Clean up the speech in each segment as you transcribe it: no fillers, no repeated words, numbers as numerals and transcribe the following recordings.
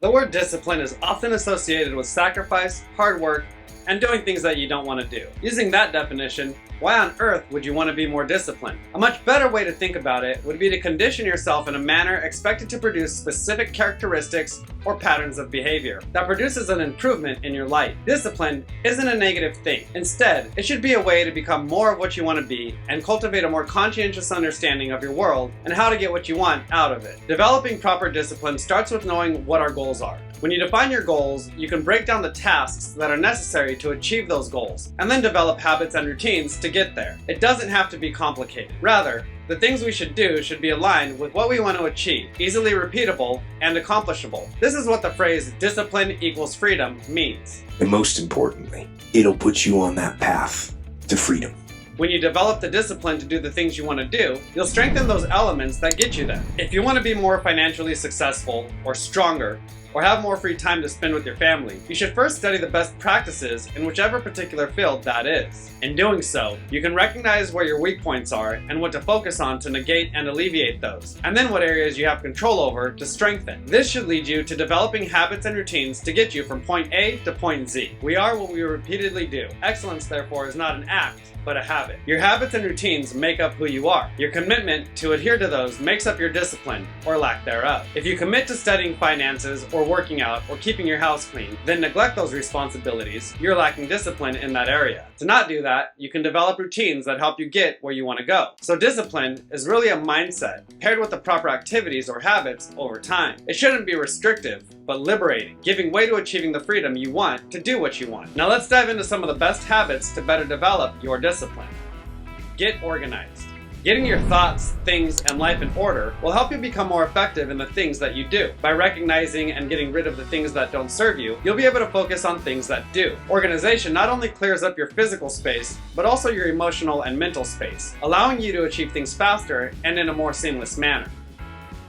The word discipline is often associated with sacrifice, hard work, and doing things that you don't want to do. Using that definition, why on earth would you want to be more disciplined? A much better way to think about it would be to condition yourself in a manner expected to produce specific characteristics or patterns of behavior that produces an improvement in your life. Discipline isn't a negative thing. Instead, it should be a way to become more of what you want to be and cultivate a more conscientious understanding of your world and how to get what you want out of it. Developing proper discipline starts with knowing what our goals are. When you define your goals, you can break down the tasks that are necessary to achieve those goals, and then develop habits and routines to get there. It doesn't have to be complicated. Rather, the things we should do should be aligned with what we want to achieve, easily repeatable and accomplishable. This is what the phrase discipline equals freedom means. And most importantly, it'll put you on that path to freedom. When you develop the discipline to do the things you want to do, you'll strengthen those elements that get you there. If you want to be more financially successful or stronger, or have more free time to spend with your family, you should first study the best practices in whichever particular field that is. In doing so, you can recognize where your weak points are and what to focus on to negate and alleviate those, and then what areas you have control over to strengthen. This should lead you to developing habits and routines to get you from point A to point Z. We are what we repeatedly do. Excellence, therefore, is not an act, but a habit. Your habits and routines make up who you are. Your commitment to adhere to those makes up your discipline, or lack thereof. If you commit to studying finances, or working out, or keeping your house clean, then neglect those responsibilities, you're lacking discipline in that area. To not do that, you can develop routines that help you get where you want to go. So discipline is really a mindset, paired with the proper activities or habits over time. It shouldn't be restrictive, but liberating, giving way to achieving the freedom you want to do what you want. Now let's dive into some of the best habits to better develop your discipline. Get organized. Getting your thoughts, things, and life in order will help you become more effective in the things that you do. By recognizing and getting rid of the things that don't serve you, you'll be able to focus on things that do. Organization not only clears up your physical space, but also your emotional and mental space, allowing you to achieve things faster and in a more seamless manner.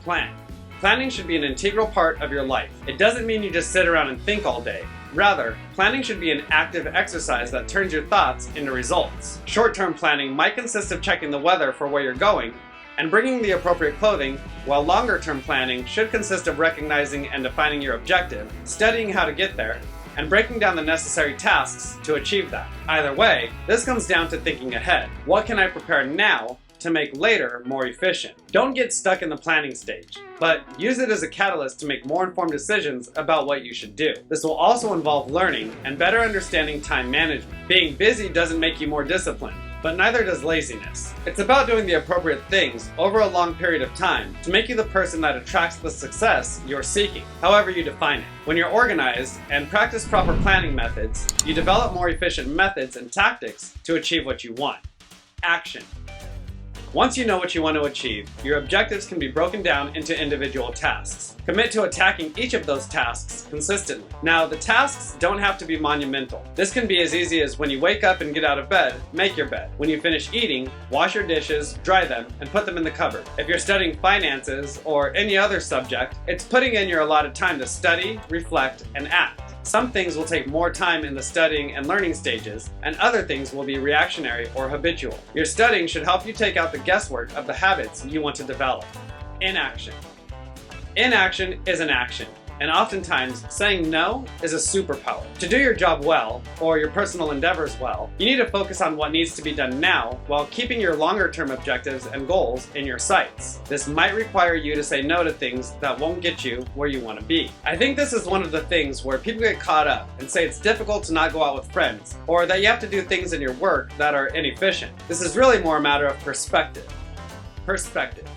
Plan. Planning should be an integral part of your life. It doesn't mean you just sit around and think all day. Rather, planning should be an active exercise that turns your thoughts into results. Short-term planning might consist of checking the weather for where you're going and bringing the appropriate clothing, while longer-term planning should consist of recognizing and defining your objective, studying how to get there, and breaking down the necessary tasks to achieve that. Either way, this comes down to thinking ahead. What can I prepare now to make later more efficient? Don't get stuck in the planning stage, but use it as a catalyst to make more informed decisions about what you should do. This will also involve learning and better understanding time management. Being busy doesn't make you more disciplined, but neither does laziness. It's about doing the appropriate things over a long period of time to make you the person that attracts the success you're seeking, however you define it. When you're organized and practice proper planning methods, you develop more efficient methods and tactics to achieve what you want. Action. Once you know what you want to achieve, your objectives can be broken down into individual tasks. Commit to attacking each of those tasks consistently. Now, the tasks don't have to be monumental. This can be as easy as when you wake up and get out of bed, make your bed. When you finish eating, wash your dishes, dry them, and put them in the cupboard. If you're studying finances or any other subject, it's putting in your allotted time to study, reflect, and act. Some things will take more time in the studying and learning stages, and other things will be reactionary or habitual. Your studying should help you take out the guesswork of the habits you want to develop. Inaction. Inaction is an action, and oftentimes saying no is a superpower. To do your job well, or your personal endeavors well, you need to focus on what needs to be done now while keeping your longer-term objectives and goals in your sights. This might require you to say no to things that won't get you where you want to be. I think this is one of the things where people get caught up and say it's difficult to not go out with friends, or that you have to do things in your work that are inefficient. This is really more a matter of perspective. Perspective.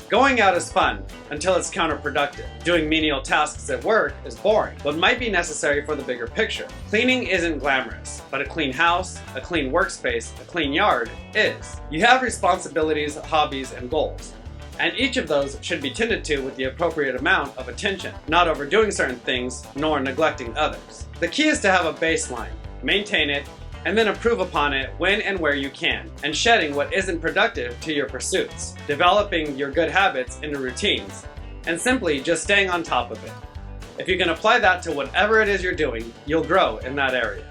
Going out is fun until it's counterproductive. Doing menial tasks at work is boring, but might be necessary for the bigger picture. Cleaning isn't glamorous, but a clean house, a clean workspace, a clean yard is. You have responsibilities, hobbies, and goals, and each of those should be tended to with the appropriate amount of attention, not overdoing certain things nor neglecting others. The key is to have a baseline, maintain it, and then improve upon it when and where you can, and shedding what isn't productive to your pursuits, developing your good habits into routines, and simply just staying on top of it. If you can apply that to whatever it is you're doing, you'll grow in that area.